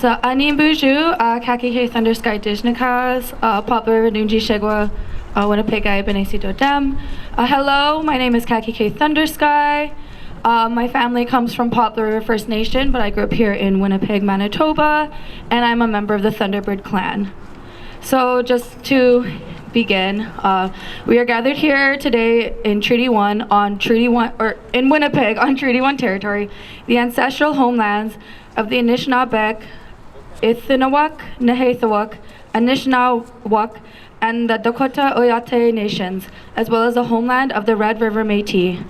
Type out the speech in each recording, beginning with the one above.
So Ani Buju, Kaki Thunder Sky Dijnakas, Popular Nunji Shegwa, Winnipeg Benesi Dodem. Hello, my name is Kaki Thunder Sky. My family comes from Poplar River First Nation, but I grew up here in Winnipeg, Manitoba, and I'm a member of the Thunderbird clan. So just to begin, we are gathered here today in Treaty 1 on Treaty 1, or in Winnipeg on Treaty 1 territory, the ancestral homelands of the Anishinaabeg, Ithinawak, Nehethawak, Anishinaabeg, and the Dakota Oyate nations, as well as the homeland of the Red River Métis.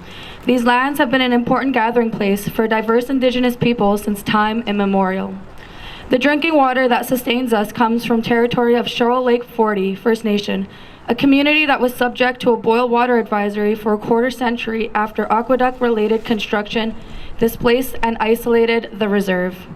These lands have been an important gathering place for diverse Indigenous peoples since time immemorial. The drinking water that sustains us comes from territory of Shoal Lake 40 First Nation, a community that was subject to a boil water advisory for a quarter century after aqueduct-related construction displaced and isolated the reserve.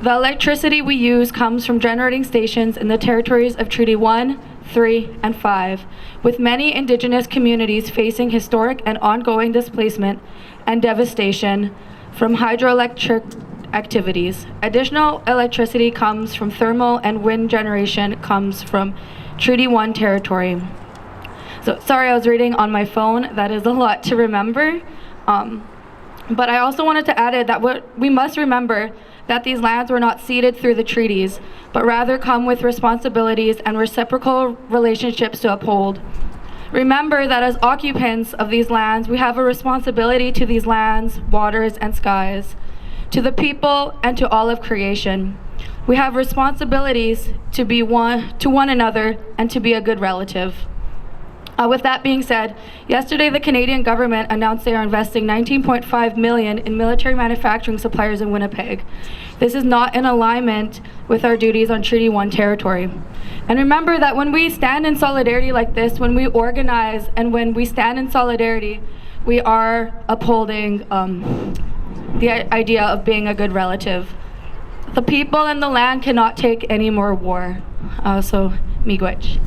The electricity we use comes from generating stations in the territories of Treaty 1, 3, and 5, with many Indigenous communities facing historic and ongoing displacement and devastation from hydroelectric activities. Additional electricity comes from thermal and wind generation comes from Treaty 1 territory. So sorry, I was reading on my phone. That is a lot to remember. But I also wanted to add that we must remember that these lands were not ceded through the treaties, but rather come with responsibilities and reciprocal relationships to uphold. Remember that as occupants of these lands, we have a responsibility to these lands, waters, and skies, to the people, and to all of creation. We have responsibilities to be one to one another and to be a good relative. With that being said, yesterday the Canadian government announced they are investing $19.5 million in military manufacturing suppliers in Winnipeg. This is not in alignment with our duties on Treaty 1 territory. And remember that when we stand in solidarity like this, when we organize and when we stand in solidarity, we are upholding the idea of being a good relative. The people and the land cannot take any more war. So, miigwech.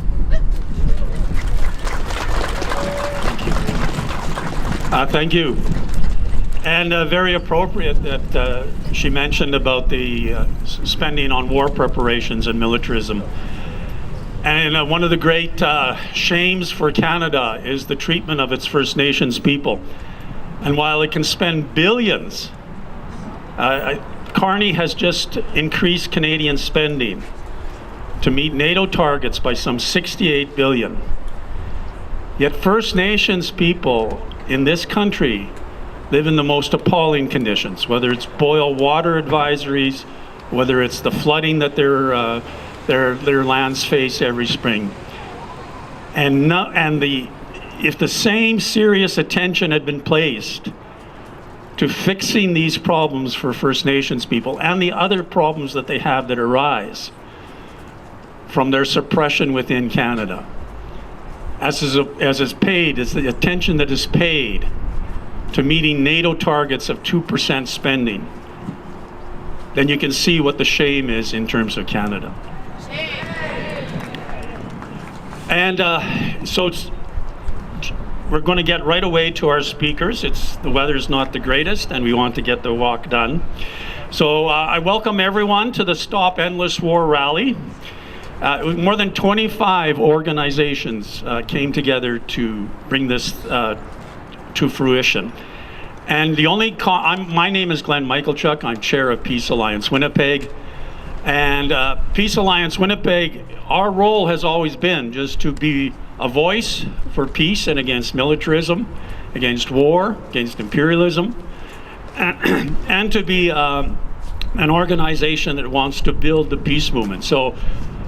Thank you. And very appropriate that she mentioned about the spending on war preparations and militarism. And one of the great shames for Canada is the treatment of its First Nations people. And while it can spend billions, Carney has just increased Canadian spending to meet NATO targets by some $68 billion. Yet First Nations people in this country live in the most appalling conditions, whether it's boil water advisories, whether it's the flooding that their lands face every spring. If the same serious attention had been placed to fixing these problems for First Nations people and the other problems that they have that arise from their suppression within Canada, as the attention that is paid to meeting NATO targets of 2% spending, then you can see what the shame is in terms of Canada. And we're going to get right away to our speakers. The weather's not the greatest, and we want to get the walk done. So I welcome everyone to the Stop Endless War rally. More than 25 organizations came together to bring this to fruition. And my name is Glenn Michalchuk. I'm chair of Peace Alliance Winnipeg. And Peace Alliance Winnipeg, our role has always been just to be a voice for peace and against militarism, against war, against imperialism, and to be an organization that wants to build the peace movement. So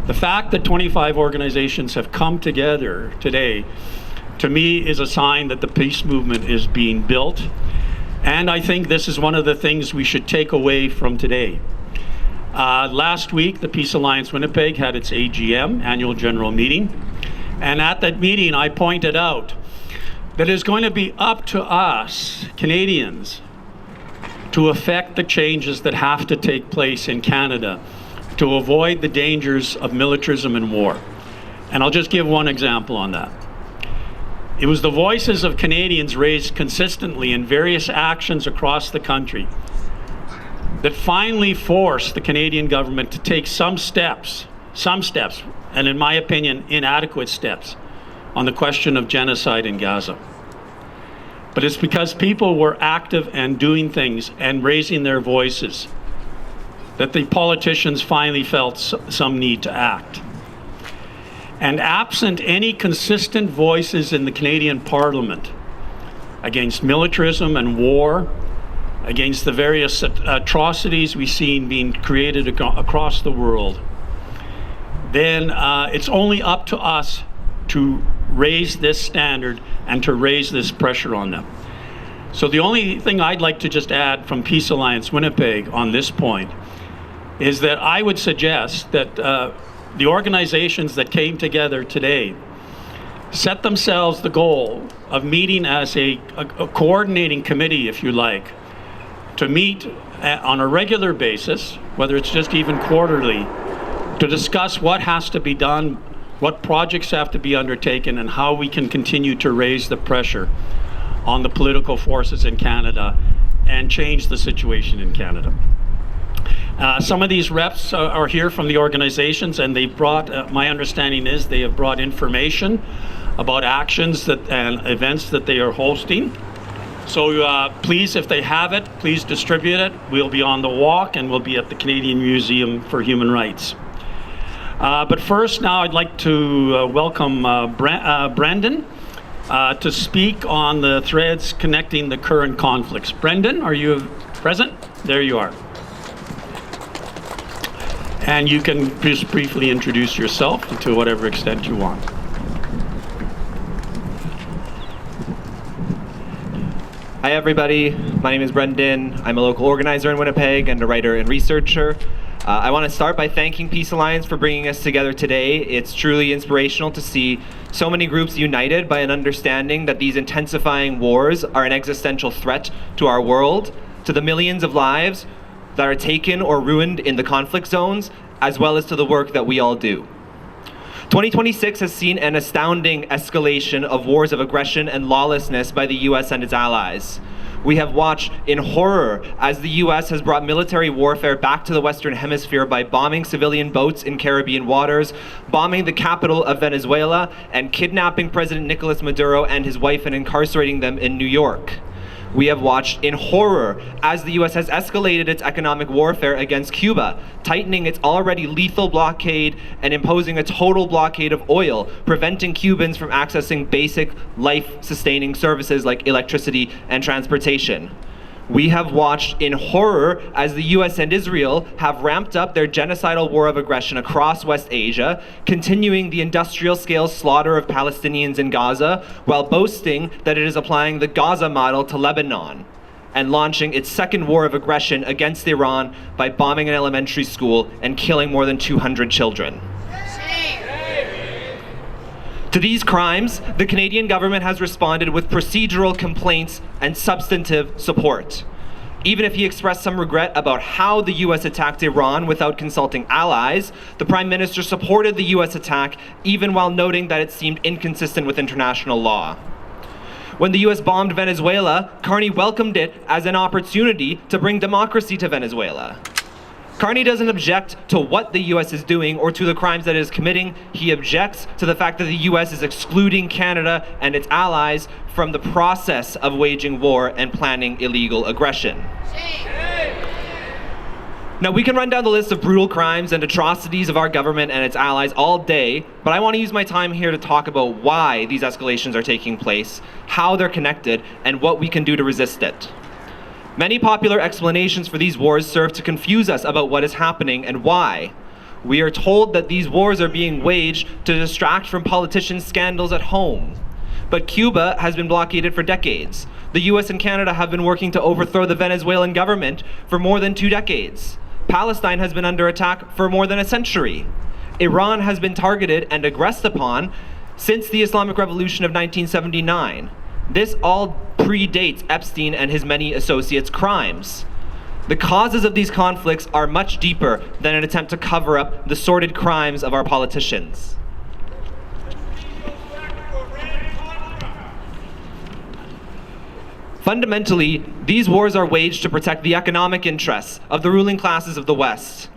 the fact that 25 organizations have come together today, to me, is a sign that the peace movement is being built. And I think this is one of the things we should take away from today. Last week, the Peace Alliance Winnipeg had its AGM, annual general meeting. And at that meeting, I pointed out that it's going to be up to us, Canadians, to effect the changes that have to take place in Canada to avoid the dangers of militarism and war. And I'll just give one example on that. It was the voices of Canadians raised consistently in various actions across the country that finally forced the Canadian government to take some steps, and in my opinion, inadequate steps, on the question of genocide in Gaza. But it's because people were active and doing things and raising their voices that the politicians finally felt some need to act. And absent any consistent voices in the Canadian Parliament against militarism and war, against the various atrocities we've seen being created across the world, then it's only up to us to raise this standard and to raise this pressure on them. So the only thing I'd like to just add from Peace Alliance Winnipeg on this point is that I would suggest that the organizations that came together today set themselves the goal of meeting as a coordinating committee, if you like, to meet on a regular basis, whether it's just even quarterly, to discuss what has to be done, what projects have to be undertaken, and how we can continue to raise the pressure on the political forces in Canada and change the situation in Canada. Some of these reps are here from the organizations, and they've brought, my understanding is they have brought information about actions and events that they are hosting. So please, if they have it, please distribute it. We'll be on the walk and we'll be at the Canadian Museum for Human Rights. But first, now I'd like to welcome Brendan to speak on the threads connecting the current conflicts. Brendan, are you present? There you are. And you can just briefly introduce yourself to whatever extent you want. Hi everybody, my name is Brendan. I'm a local organizer in Winnipeg and a writer and researcher. I want to start by thanking Peace Alliance for bringing us together today. It's truly inspirational to see so many groups united by an understanding that these intensifying wars are an existential threat to our world, to the millions of lives that are taken or ruined in the conflict zones, as well as to the work that we all do. 2026 has seen an astounding escalation of wars of aggression and lawlessness by the US and its allies. We have watched in horror as the US has brought military warfare back to the Western Hemisphere by bombing civilian boats in Caribbean waters, bombing the capital of Venezuela, and kidnapping President Nicolas Maduro and his wife and incarcerating them in New York. We have watched in horror as the US has escalated its economic warfare against Cuba, tightening its already lethal blockade and imposing a total blockade of oil, preventing Cubans from accessing basic life-sustaining services like electricity and transportation. We have watched in horror as the US and Israel have ramped up their genocidal war of aggression across West Asia, continuing the industrial-scale slaughter of Palestinians in Gaza, while boasting that it is applying the Gaza model to Lebanon, and launching its second war of aggression against Iran by bombing an elementary school and killing more than 200 children. To these crimes, the Canadian government has responded with procedural complaints and substantive support. Even if he expressed some regret about how the US attacked Iran without consulting allies, the Prime Minister supported the US attack even while noting that it seemed inconsistent with international law. When the US bombed Venezuela, Carney welcomed it as an opportunity to bring democracy to Venezuela. Carney doesn't object to what the US is doing or to the crimes that it is committing. He objects to the fact that the US is excluding Canada and its allies from the process of waging war and planning illegal aggression. Now, we can run down the list of brutal crimes and atrocities of our government and its allies all day, but I want to use my time here to talk about why these escalations are taking place, how they're connected, and what we can do to resist it. Many popular explanations for these wars serve to confuse us about what is happening and why. We are told that these wars are being waged to distract from politicians' scandals at home. But Cuba has been blockaded for decades. The US and Canada have been working to overthrow the Venezuelan government for more than 2 decades. Palestine has been under attack for more than a century. Iran has been targeted and aggressed upon since the Islamic Revolution of 1979. This all predates Epstein and his many associates' crimes. The causes of these conflicts are much deeper than an attempt to cover up the sordid crimes of our politicians. Fundamentally, these wars are waged to protect the economic interests of the ruling classes of the West.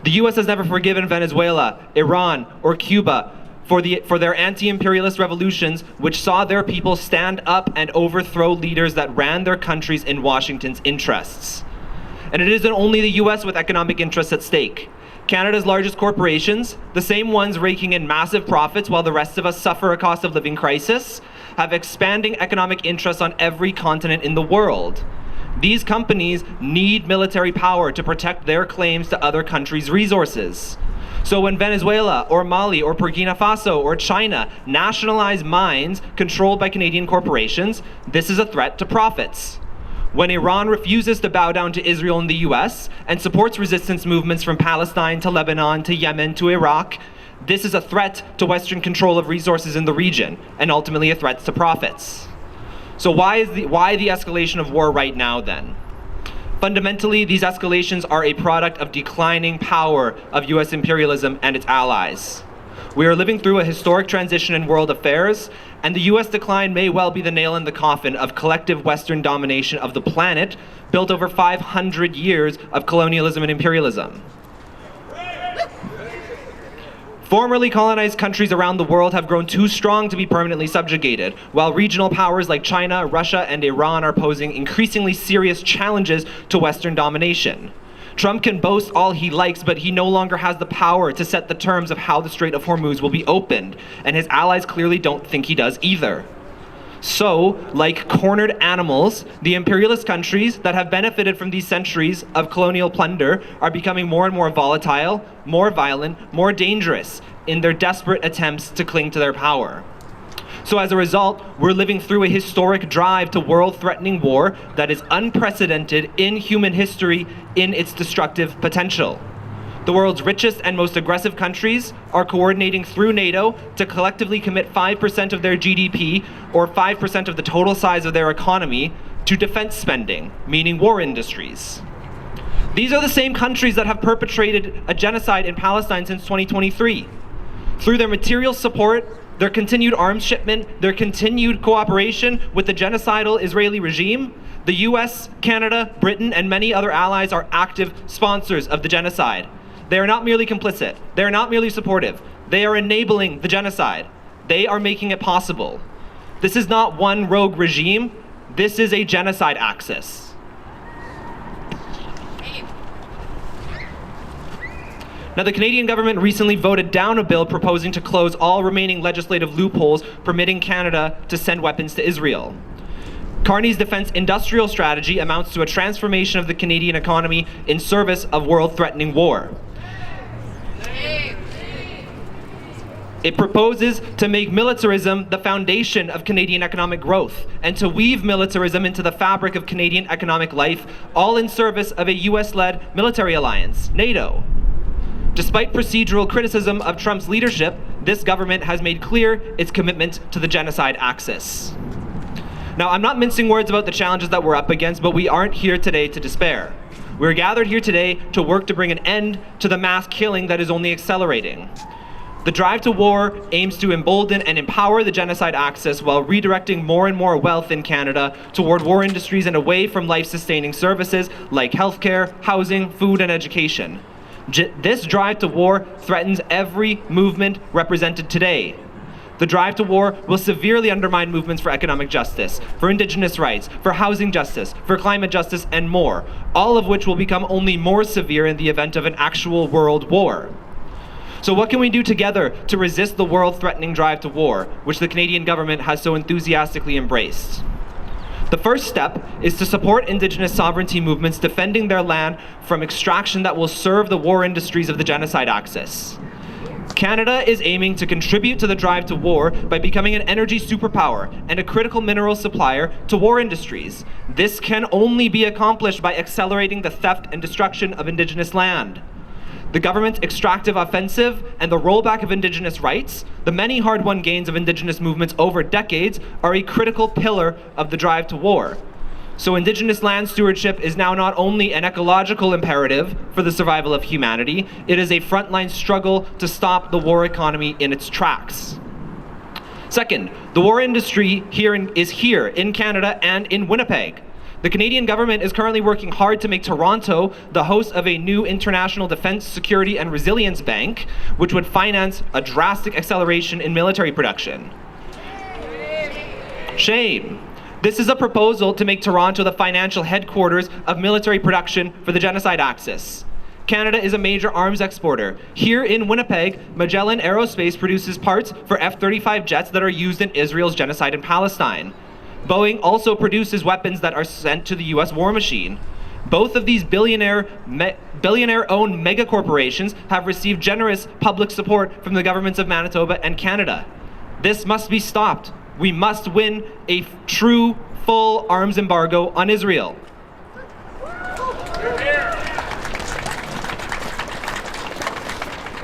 The US has never forgiven Venezuela, Iran, or Cuba for their anti-imperialist revolutions, which saw their people stand up and overthrow leaders that ran their countries in Washington's interests. And it isn't only the US with economic interests at stake. Canada's largest corporations, the same ones raking in massive profits while the rest of us suffer a cost of living crisis, have expanding economic interests on every continent in the world. These companies need military power to protect their claims to other countries' resources. So when Venezuela or Mali or Burkina Faso or China nationalize mines controlled by Canadian corporations, this is a threat to profits. When Iran refuses to bow down to Israel and the US and supports resistance movements from Palestine to Lebanon to Yemen to Iraq, this is a threat to Western control of resources in the region and ultimately a threat to profits. So why the escalation of war right now then? Fundamentally, these escalations are a product of declining power of US imperialism and its allies. We are living through a historic transition in world affairs, and the US decline may well be the nail in the coffin of collective Western domination of the planet built over 500 years of colonialism and imperialism. Formerly colonized countries around the world have grown too strong to be permanently subjugated, while regional powers like China, Russia, and Iran are posing increasingly serious challenges to Western domination. Trump can boast all he likes, but he no longer has the power to set the terms of how the Strait of Hormuz will be opened, and his allies clearly don't think he does either. So, like cornered animals, the imperialist countries that have benefited from these centuries of colonial plunder are becoming more and more volatile, more violent, more dangerous in their desperate attempts to cling to their power. So as a result, we're living through a historic drive to world-threatening war that is unprecedented in human history in its destructive potential. The world's richest and most aggressive countries are coordinating through NATO to collectively commit 5% of their GDP, or 5% of the total size of their economy, to defense spending, meaning war industries. These are the same countries that have perpetrated a genocide in Palestine since 2023. Through their material support, their continued arms shipment, their continued cooperation with the genocidal Israeli regime, the US, Canada, Britain, and many other allies are active sponsors of the genocide. They are not merely complicit. They are not merely supportive. They are enabling the genocide. They are making it possible. This is not one rogue regime. This is a genocide axis. Now, the Canadian government recently voted down a bill proposing to close all remaining legislative loopholes permitting Canada to send weapons to Israel. Carney's defense industrial strategy amounts to a transformation of the Canadian economy in service of world-threatening war. It proposes to make militarism the foundation of Canadian economic growth and to weave militarism into the fabric of Canadian economic life, all in service of a US-led military alliance, NATO. Despite procedural criticism of Trump's leadership, this government has made clear its commitment to the genocide axis. Now, I'm not mincing words about the challenges that we're up against, but we aren't here today to despair. We're gathered here today to work to bring an end to the mass killing that is only accelerating. The drive to war aims to embolden and empower the genocide axis while redirecting more and more wealth in Canada toward war industries and away from life-sustaining services like healthcare, housing, food, and education. This drive to war threatens every movement represented today. The drive to war will severely undermine movements for economic justice, for Indigenous rights, for housing justice, for climate justice, and more, all of which will become only more severe in the event of an actual world war. So what can we do together to resist the world-threatening drive to war, which the Canadian government has so enthusiastically embraced? The first step is to support Indigenous sovereignty movements defending their land from extraction that will serve the war industries of the genocide axis. Canada is aiming to contribute to the drive to war by becoming an energy superpower and a critical mineral supplier to war industries. This can only be accomplished by accelerating the theft and destruction of Indigenous land. The government's extractive offensive and the rollback of Indigenous rights, the many hard-won gains of Indigenous movements over decades, are a critical pillar of the drive to war. So Indigenous land stewardship is now not only an ecological imperative for the survival of humanity, it is a frontline struggle to stop the war economy in its tracks. Second, the war industry is here in Canada and in Winnipeg. The Canadian government is currently working hard to make Toronto the host of a new international defense, security, and resilience bank, which would finance a drastic acceleration in military production. Shame. This is a proposal to make Toronto the financial headquarters of military production for the genocide axis. Canada is a major arms exporter. Here in Winnipeg, Magellan Aerospace produces parts for F-35 jets that are used in Israel's genocide in Palestine. Boeing also produces weapons that are sent to the US war machine. Both of these billionaire-owned megacorporations have received generous public support from the governments of Manitoba and Canada. This must be stopped. We must win a true, full arms embargo on Israel.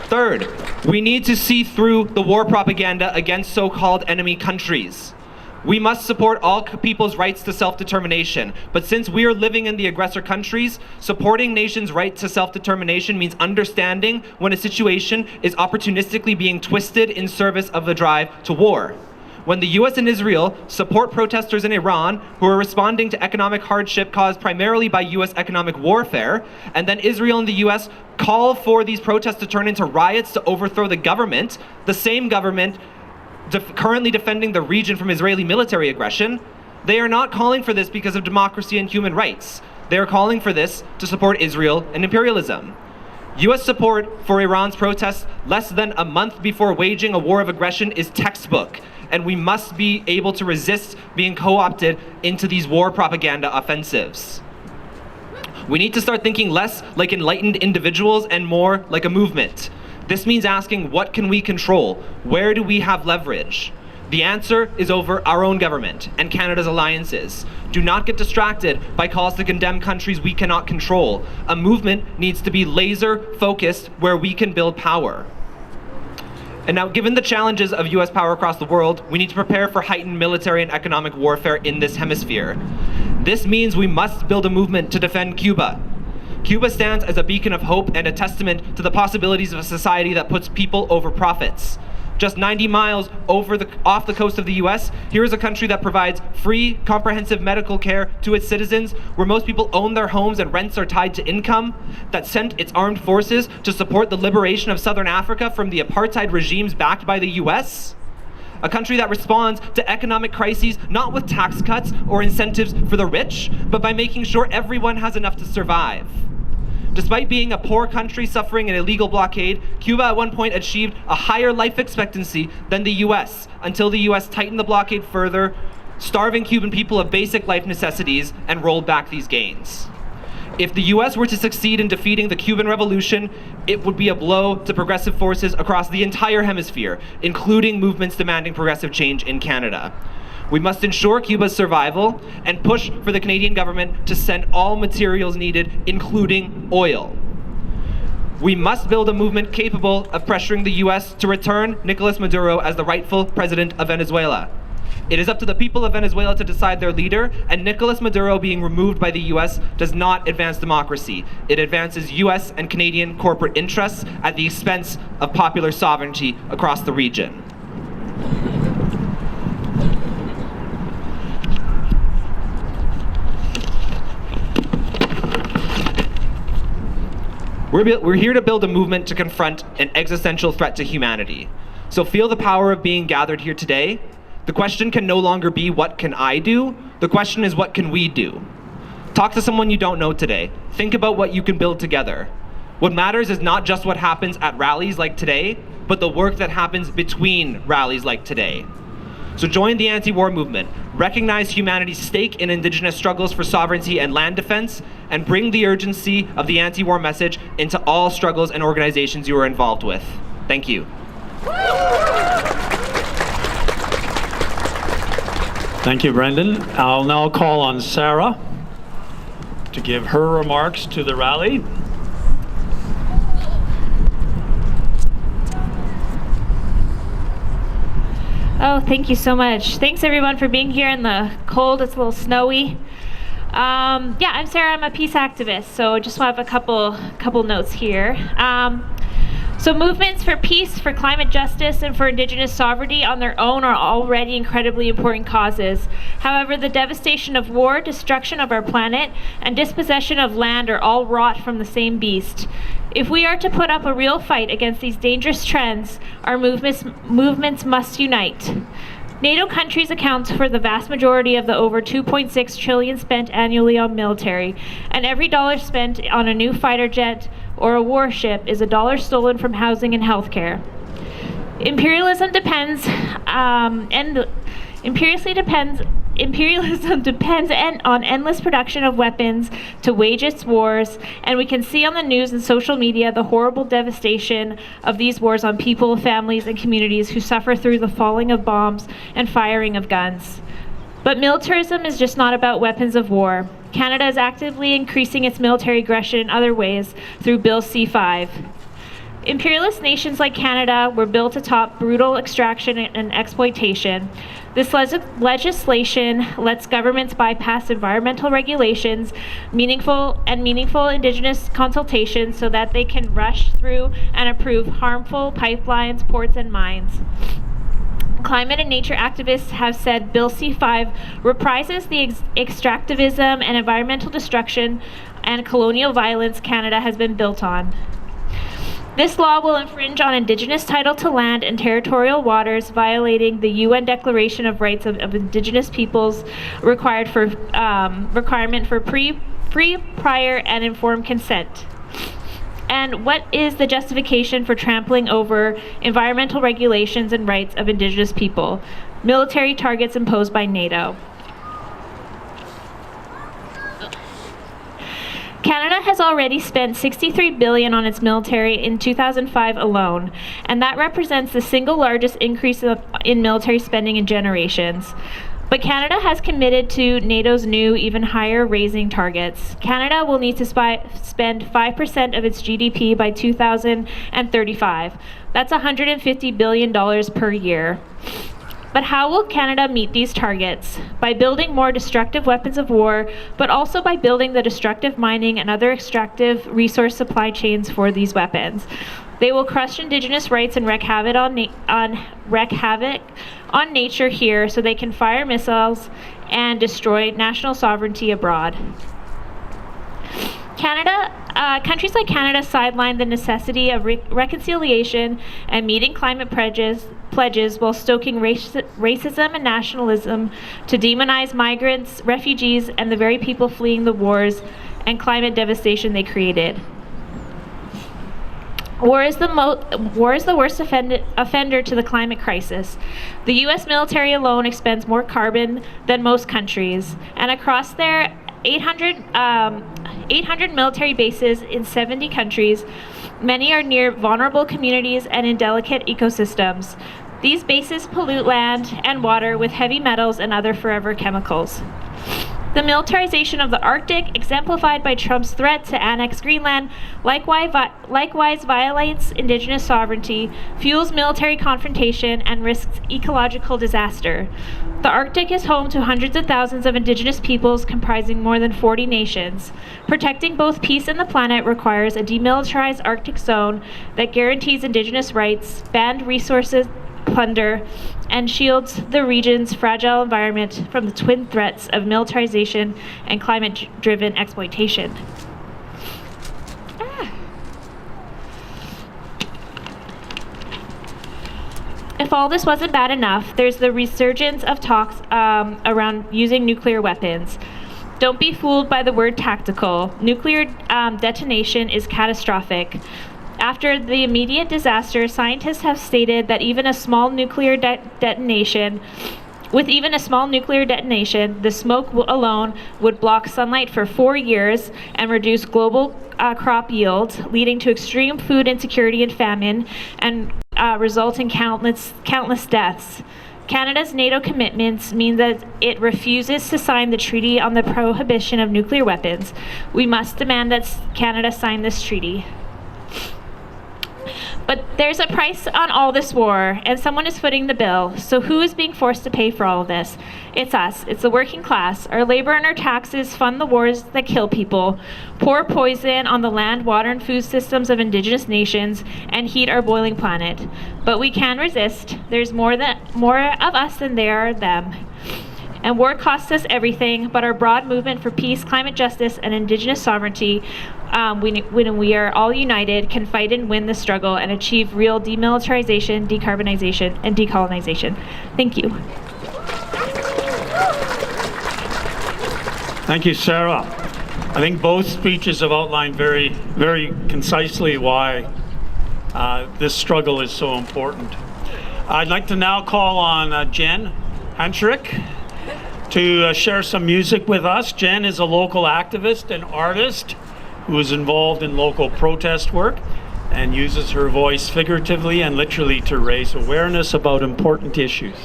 Third, we need to see through the war propaganda against so-called enemy countries. We must support all people's rights to self-determination, but since we are living in the aggressor countries, supporting nations' right to self-determination means understanding when a situation is opportunistically being twisted in service of the drive to war. When the US and Israel support protesters in Iran who are responding to economic hardship caused primarily by US economic warfare, and then Israel and the US call for these protests to turn into riots to overthrow the government, the same government currently defending the region from Israeli military aggression, they are not calling for this because of democracy and human rights. They are calling for this to support Israel and imperialism. US support for Iran's protests less than a month before waging a war of aggression is textbook, and we must be able to resist being co-opted into these war propaganda offensives. We need to start thinking less like enlightened individuals and more like a movement. This means asking, what can we control? Where do we have leverage? The answer is over our own government and Canada's alliances. Do not get distracted by calls to condemn countries we cannot control. A movement needs to be laser focused where we can build power. And now, given the challenges of US power across the world, we need to prepare for heightened military and economic warfare in this hemisphere. This means we must build a movement to defend Cuba. Cuba stands as a beacon of hope and a testament to the possibilities of a society that puts people over profits. Just 90 miles off the coast of the US, here is a country that provides free, comprehensive medical care to its citizens, where most people own their homes and rents are tied to income, that sent its armed forces to support the liberation of Southern Africa from the apartheid regimes backed by the US. A country that responds to economic crises not with tax cuts or incentives for the rich, but by making sure everyone has enough to survive. Despite being a poor country suffering an illegal blockade, Cuba at one point achieved a higher life expectancy than the US, until the US tightened the blockade further, starving Cuban people of basic life necessities, and rolled back these gains. If the US were to succeed in defeating the Cuban Revolution, it would be a blow to progressive forces across the entire hemisphere, including movements demanding progressive change in Canada. We must ensure Cuba's survival and push for the Canadian government to send all materials needed, including oil. We must build a movement capable of pressuring the US to return Nicolás Maduro as the rightful president of Venezuela. It is up to the people of Venezuela to decide their leader, and Nicolás Maduro being removed by the US does not advance democracy. It advances US and Canadian corporate interests at the expense of popular sovereignty across the region. We're here to build a movement to confront an existential threat to humanity. So feel the power of being gathered here today. The question can no longer be, what can I do? The question is, what can we do? Talk to someone you don't know today. Think about what you can build together. What matters is not just what happens at rallies like today, but the work that happens between rallies like today. So join the anti-war movement, recognize humanity's stake in Indigenous struggles for sovereignty and land defense, and bring the urgency of the anti-war message into all struggles and organizations you are involved with. Thank you. Thank you, Brendan. I'll now call on Sarah to give her remarks to the rally. Oh, thank you so much. Thanks everyone for being here in the cold. It's a little snowy. Yeah, I'm Sarah. I'm a peace activist, so I just want to have a couple notes here. So So movements for peace, for climate justice, and for Indigenous sovereignty on their own are already incredibly important causes. However, the devastation of war, destruction of our planet, and dispossession of land are all wrought from the same beast. If we are to put up a real fight against these dangerous trends, our movements must unite. NATO countries account for the vast majority of the over $2.6 trillion spent annually on military, and every dollar spent on a new fighter jet or a warship is a dollar stolen from housing and healthcare. Imperialism depends on endless production of weapons to wage its wars, and we can see on the news and social media the horrible devastation of these wars on people, families, and communities who suffer through the falling of bombs and firing of guns. But militarism is just not about weapons of war. Canada is actively increasing its military aggression in other ways through Bill C-5. Imperialist nations like Canada were built atop brutal extraction and exploitation. This legislation lets governments bypass environmental regulations, meaningful Indigenous consultations so that they can rush through and approve harmful pipelines, ports, and mines. Climate and nature activists have said Bill C-5 reprises the extractivism and environmental destruction and colonial violence Canada has been built on. This law will infringe on Indigenous title to land and territorial waters, violating the UN Declaration of Rights of Indigenous Peoples requirement for free, prior, and informed consent. And what is the justification for trampling over environmental regulations and rights of Indigenous people? Military targets imposed by NATO. Canada has already spent $63 billion on its military in 2005 alone, and that represents the single largest increase in military spending in generations. But Canada has committed to NATO's new, even higher raising targets. Canada will need to spend 5% of its GDP by 2035. That's $150 billion per year. But how will Canada meet these targets? By building more destructive weapons of war, but also by building the destructive mining and other extractive resource supply chains for these weapons. They will crush Indigenous rights and wreak havoc on nature here so they can fire missiles and destroy national sovereignty abroad. Countries like Canada sidelined the necessity of reconciliation and meeting climate pledges while stoking racism and nationalism to demonize migrants, refugees, and the very people fleeing the wars and climate devastation they created. War is the worst offender to the climate crisis. The U.S. military alone expends more carbon than most countries, and across their 800 military bases in 70 countries, many are near vulnerable communities and in delicate ecosystems. These bases pollute land and water with heavy metals and other forever chemicals. The militarization of the Arctic, exemplified by Trump's threat to annex Greenland, likewise violates Indigenous sovereignty, fuels military confrontation, and risks ecological disaster. The Arctic is home to hundreds of thousands of Indigenous peoples comprising more than 40 nations. Protecting both peace and the planet requires a demilitarized Arctic zone that guarantees Indigenous rights, banned resources plunder, and shields the region's fragile environment from the twin threats of militarization and climate-driven exploitation. If all this wasn't bad enough, there's the resurgence of talks around using nuclear weapons. Don't be fooled by the word tactical. Nuclear detonation is catastrophic. After the immediate disaster, scientists have stated that even a small nuclear detonation, the smoke alone would block sunlight for 4 years and reduce global crop yields, leading to extreme food insecurity and famine, and result in countless deaths. Canada's NATO commitments mean that it refuses to sign the Treaty on the Prohibition of Nuclear Weapons. We must demand that Canada sign this treaty. But there's a price on all this war, and someone is footing the bill. So who is being forced to pay for all of this? It's us. It's the working class. Our labor and our taxes fund the wars that kill people, pour poison on the land, water, and food systems of Indigenous nations, and heat our boiling planet. But we can resist. There's more of us than there are them. And war costs us everything, but our broad movement for peace, climate justice, and Indigenous sovereignty, when we are all united, can fight and win the struggle and achieve real demilitarization, decarbonization, and decolonization. Thank you. Thank you, Sarah. I think both speeches have outlined very, very concisely why this struggle is so important. I'd like to now call on Jenn Hancharyk to share some music with us. Jenn is a local activist and artist who is involved in local protest work and uses her voice figuratively and literally to raise awareness about important issues.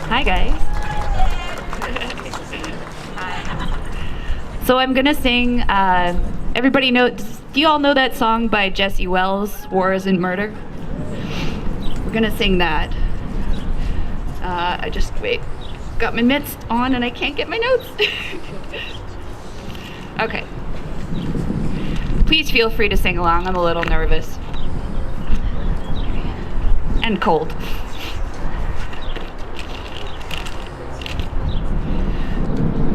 Hi guys. So I'm gonna sing, everybody know, do you all know that song by Jesse Wells, War is in Murder? We're gonna sing that. Wait, got my mitts on and I can't get my notes. Okay. Please feel free to sing along, I'm a little nervous. And cold.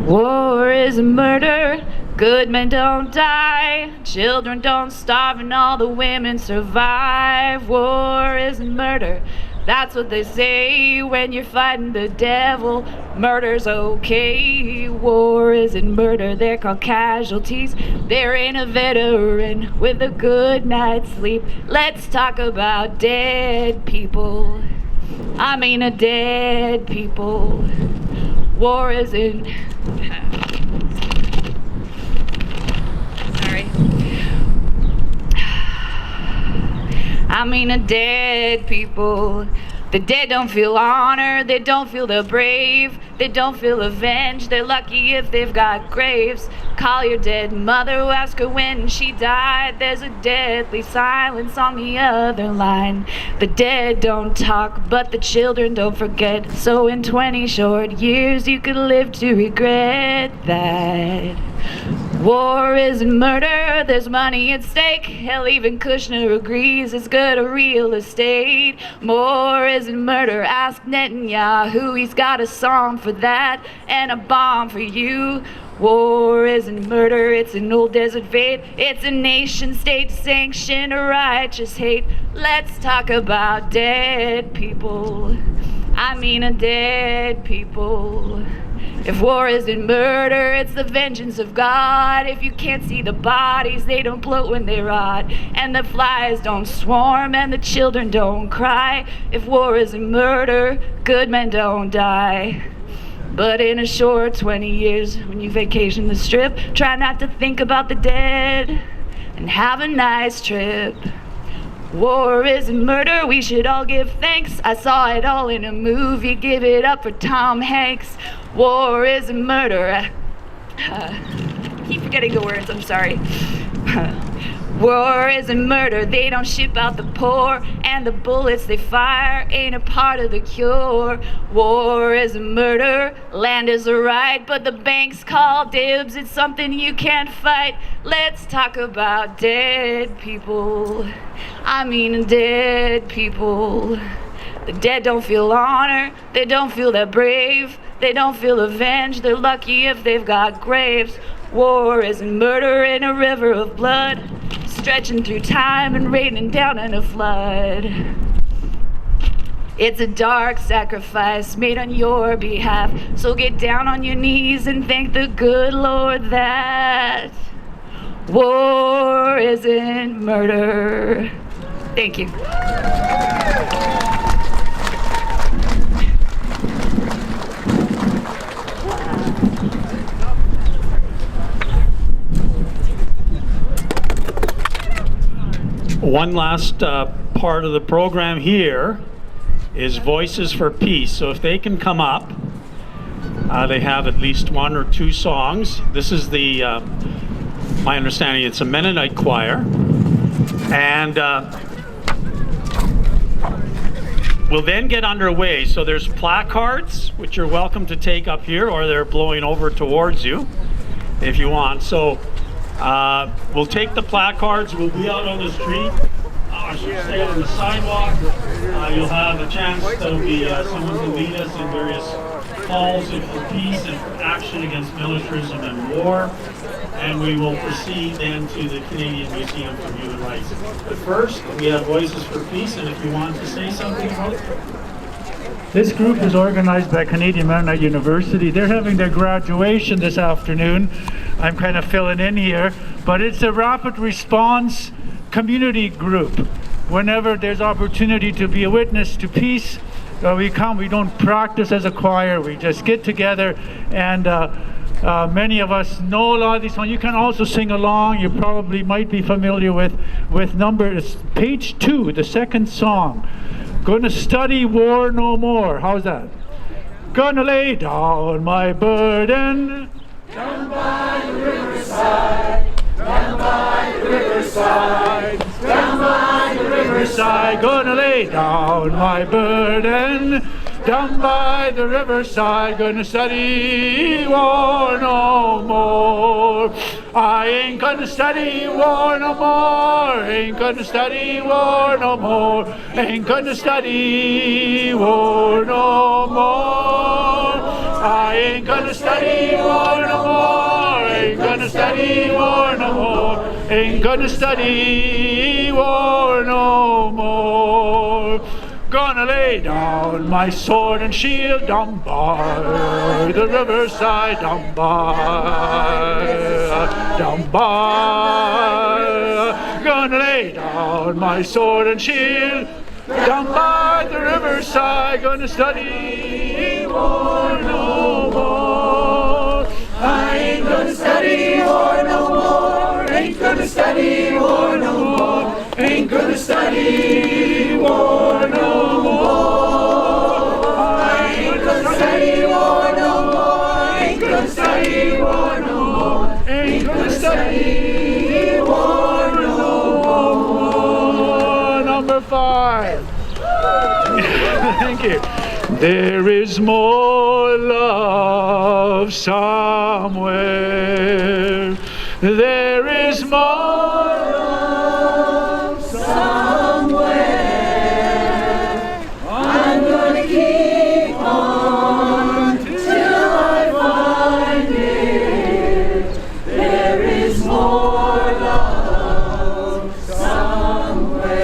War is a murder, good men don't die, children don't starve, and all the women survive. War is a murder, that's what they say when you're fighting the devil. Murder's okay, war isn't murder, they're called casualties. There ain't a veteran with a good night's sleep. Let's talk about dead people. I mean a dead people. War isn't... Sorry. I mean a dead people. The dead don't feel honored, they don't feel the brave, they don't feel avenged, they're lucky if they've got graves. Call your dead mother, ask her when she died. There's a deadly silence on the other line. The dead don't talk, but the children don't forget. So in 20 short years you could live to regret that. War isn't murder, there's money at stake. Hell, even Kushner agrees it's good a real estate. War isn't murder, ask Netanyahu, he's got a song for that and a bomb for you. War isn't murder, it's an old desert fate. It's a nation state sanctioned righteous hate. Let's talk about dead people. I mean a dead people. If war isn't murder, it's the vengeance of God. If you can't see the bodies, they don't bloat when they rot. And the flies don't swarm and the children don't cry. If war isn't murder, good men don't die. But in a short 20 years, when you vacation the strip, try not to think about the dead and have a nice trip. War isn't murder, we should all give thanks. I saw it all in a movie, give it up for Tom Hanks. War isn't murder. Keep forgetting the words, I'm sorry. War isn't murder, they don't ship out the poor, and the bullets they fire ain't a part of the cure. War isn't murder, land is a right, but the banks call dibs, it's something you can't fight. Let's talk about dead people. I mean dead people. The dead don't feel honor, they don't feel that brave, they don't feel avenged, they're lucky if they've got graves. War isn't murder in a river of blood, stretching through time and raining down in a flood. It's a dark sacrifice made on your behalf, so get down on your knees and thank the good Lord that war isn't murder. Thank you. One last part of the program here is Voices for Peace. So if they can come up, they have at least one or two songs. This is the my understanding it's a Mennonite choir. And we'll then get underway. So there's placards, which you're welcome to take up here, or they're blowing over towards you if you want. So we'll take the placards, we'll be out on the street, or stay on the sidewalk. You'll have a chance, there'll be someone to lead us in various calls for peace and for action against militarism and war. And we will proceed then to the Canadian Museum for Human Rights. But first, we have Voices for Peace, and if you want to say something about it. This group is organized by Canadian Mennonite University. They're having their graduation this afternoon. I'm kind of filling in here, but it's a rapid response community group. Whenever there's opportunity to be a witness to peace, we come. We don't practice as a choir. We just get together, and many of us know a lot of these songs. You can also sing along. You probably might be familiar with numbers. Page 2, the second song. Gonna study war no more. How's that? Gonna lay down my burden down by the riverside, down by the riverside, down by the riverside. Gonna lay down my burden down by the riverside. Gonna study war no more. I ain't gonna study war no more. Ain't gonna study war no more. Ain't gonna study war no more. I ain't gonna study war no more. Ain't gonna study war no more. Ain't gonna study war no more. Gonna lay down my sword and shield down by the riverside, down by. Gonna lay down my sword and shield down by the riverside. Gonna study war no more. I ain't gonna study war no more. Ain't gonna study war no more. Ain't gonna study war no more. I ain't gonna study war no more. Ain't gonna study war no more. Ain't gonna study war no more. Number 5. Thank you. There is more love somewhere. There is more love somewhere. I'm gonna keep on till I find it. There is more love somewhere.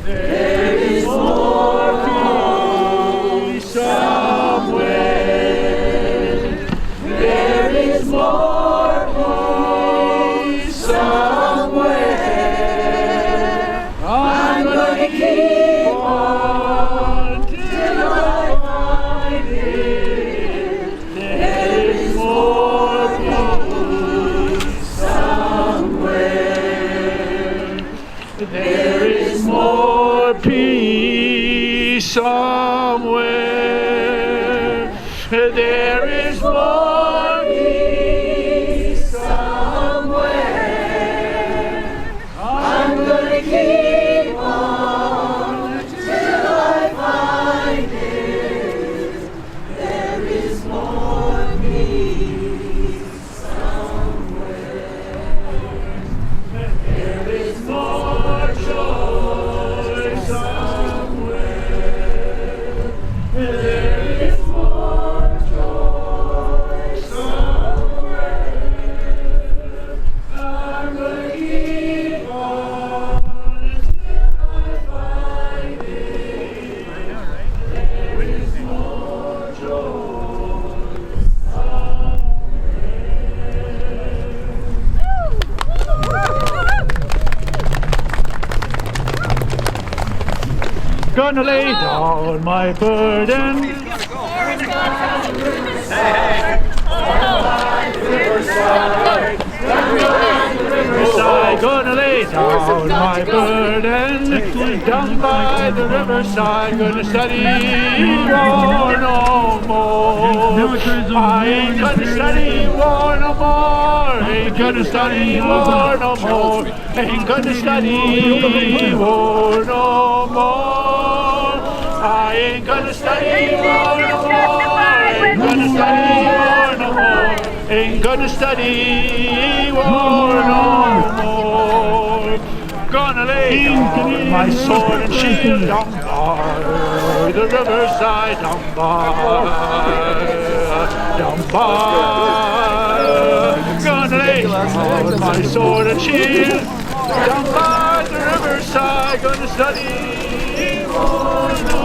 There is more peace somewhere. There is more peace somewhere. I'm gonna keep on till I find it. There is more peace somewhere. There is more peace somewhere. There is more peace somewhere. I'm gonna keep on till I find it. There is more peace somewhere. There is more joy somewhere. There is more joy somewhere. I'm gonna keep on till I find it. There is more joy somewhere. Gonna lay down my burden. Riverside, gonna lay down on my burden. Down by the riverside, gonna study war no more. I ain't gonna study war no more. Ain't gonna study war no more. Ain't gonna study war no more. I ain't gonna study war no more. Ain't gonna study war no more. Ain't gonna study war no more. Gonna lay down my sword and shield down by the riverside, down by. Gonna lay down my sword and shield down by the riverside. Gonna study war no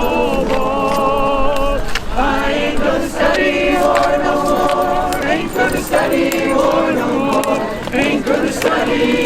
more. I ain't gonna study war no more. Ain't gonna study war no more. Ain't gonna study